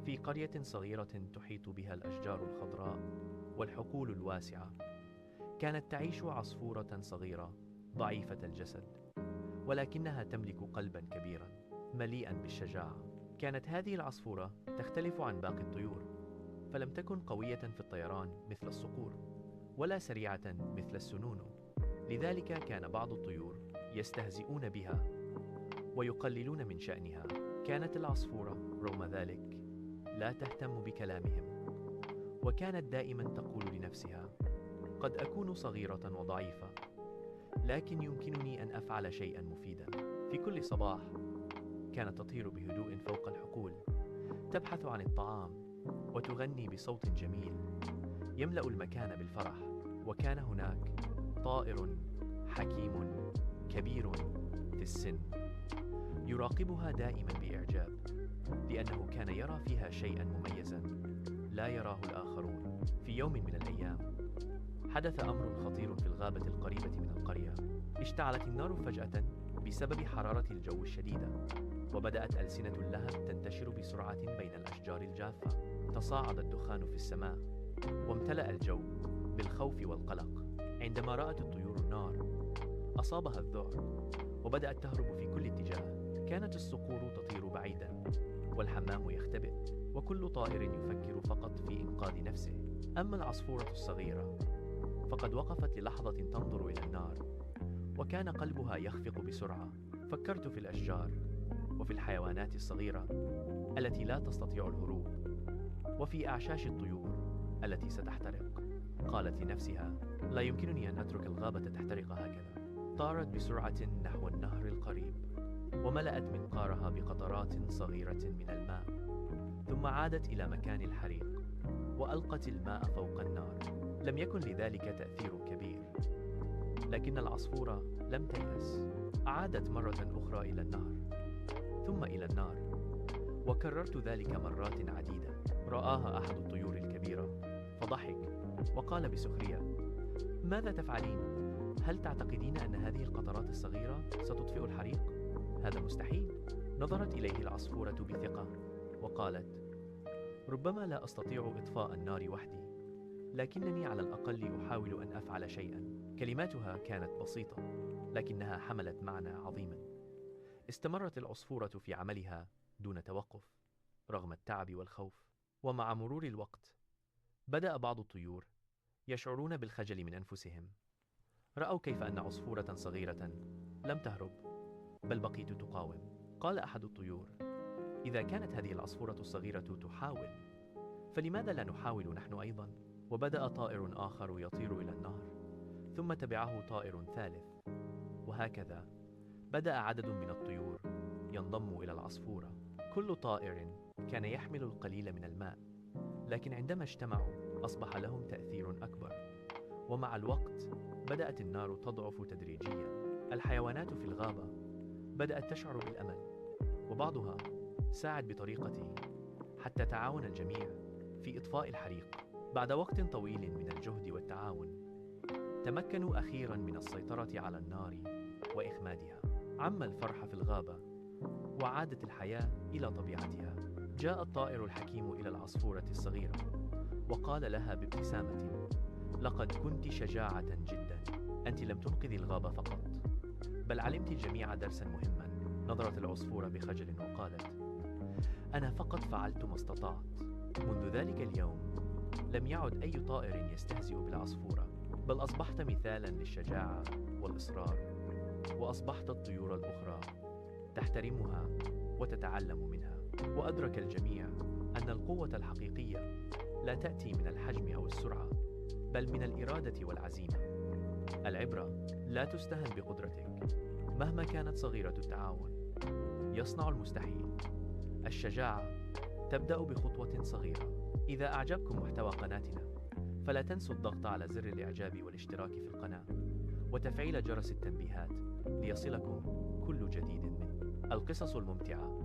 في قرية صغيرة تحيط بها الأشجار الخضراء والحقول الواسعة، كانت تعيش عصفورة صغيرة ضعيفة الجسد، ولكنها تملك قلبا كبيرا مليئا بالشجاعة. كانت هذه العصفورة تختلف عن باقي الطيور، فلم تكن قوية في الطيران مثل الصقور، ولا سريعة مثل السنونو. لذلك كان بعض الطيور يستهزئون بها ويقللون من شأنها. كانت العصفورة رغم ذلك لا تهتم بكلامهم، وكانت دائما تقول لنفسها: قد أكون صغيرة وضعيفة، لكن يمكنني أن أفعل شيئا مفيدا. في كل صباح كانت تطير بهدوء فوق الحقول، تبحث عن الطعام وتغني بصوت جميل يملأ المكان بالفرح. وكان هناك طائر حكيم كبير في السن يراقبها دائما بإعجاب، لأنه كان يرى فيها شيئا مميزا لا يراه الآخرون. في يوم من الأيام حدث أمر خطير في الغابة القريبة من القرية. اشتعلت النار فجأة بسبب حرارة الجو الشديدة، وبدأت ألسنة اللهب تنتشر بسرعة بين الأشجار الجافة. تصاعد الدخان في السماء وامتلأ الجو بالخوف والقلق. عندما رأت الطيور النار أصابها الذعر وبدأت تهرب في كل اتجاه. كانت الصقور تطير بعيدا، والحمام يختبئ، وكل طائر يفكر فقط في إنقاذ نفسه. أما العصفورة الصغيرة فقد وقفت للحظة تنظر إلى النار، وكان قلبها يخفق بسرعة. فكرت في الأشجار، وفي الحيوانات الصغيرة التي لا تستطيع الهروب، وفي أعشاش الطيور التي ستحترق. قالت لنفسها: لا يمكنني أن أترك الغابة تحترق هكذا. طارت بسرعة نحو النهر القريب، وملأت منقارها بقطرات صغيرة من الماء، ثم عادت إلى مكان الحريق وألقت الماء فوق النار. لم يكن لذلك تأثير كبير، لكن العصفورة لم تيأس. عادت مرة أخرى إلى النهر، ثم إلى النار، وكررت ذلك مرات عديدة. رآها أحد الطيور الكبيرة فضحك وقال بسخرية: ماذا تفعلين؟ هل تعتقدين أن هذه القطرات الصغيرة ستطفئ الحريق؟ هذا مستحيل. نظرت إليه العصفورة بثقة وقالت: ربما لا أستطيع إطفاء النار وحدي، لكنني على الأقل أحاول أن أفعل شيئا. كلماتها كانت بسيطة، لكنها حملت معنى عظيما. استمرت العصفورة في عملها دون توقف رغم التعب والخوف. ومع مرور الوقت بدأ بعض الطيور يشعرون بالخجل من أنفسهم. رأوا كيف أن عصفورة صغيرة لم تهرب، بل بقيت تقاوم. قال أحد الطيور: إذا كانت هذه العصفورة الصغيرة تحاول، فلماذا لا نحاول نحن أيضا؟ وبدأ طائر آخر يطير إلى النهر، ثم تبعه طائر ثالث، وهكذا بدأ عدد من الطيور ينضم إلى العصفورة. كل طائر كان يحمل القليل من الماء، لكن عندما اجتمعوا أصبح لهم تأثير أكبر. ومع الوقت بدأت النار تضعف تدريجيا. الحيوانات في الغابة بدأت تشعر بالأمل، وبعضها ساعد بطريقته حتى تعاون الجميع في إطفاء الحريق. بعد وقت طويل من الجهد والتعاون تمكنوا أخيرا من السيطرة على النار وإخمادها. عم الفرح في الغابة، وعادت الحياة إلى طبيعتها. جاء الطائر الحكيم إلى العصفورة الصغيرة وقال لها بابتسامة: لقد كنت شجاعة جدا. أنت لم تنقذي الغابة فقط، بل علمت الجميع درسا مهما. نظرت العصفورة بخجل وقالت: أنا فقط فعلت ما استطعت. منذ ذلك اليوم لم يعد أي طائر يستهزئ بالعصفورة، بل أصبحت مثالا للشجاعة والإصرار، وأصبحت الطيور الأخرى تحترمها وتتعلم منها. وأدرك الجميع أن القوة الحقيقية لا تأتي من الحجم أو السرعة، بل من الإرادة والعزيمة. العبرة لا تستهن بقدرتك مهما كانت صغيرة. التعاون يصنع المستحيل. الشجاعة تبدأ بخطوة صغيرة. إذا أعجبكم محتوى قناتنا فلا تنسوا الضغط على زر الإعجاب والاشتراك في القناة وتفعيل جرس التنبيهات ليصلكم كل جديد من القصص الممتعة.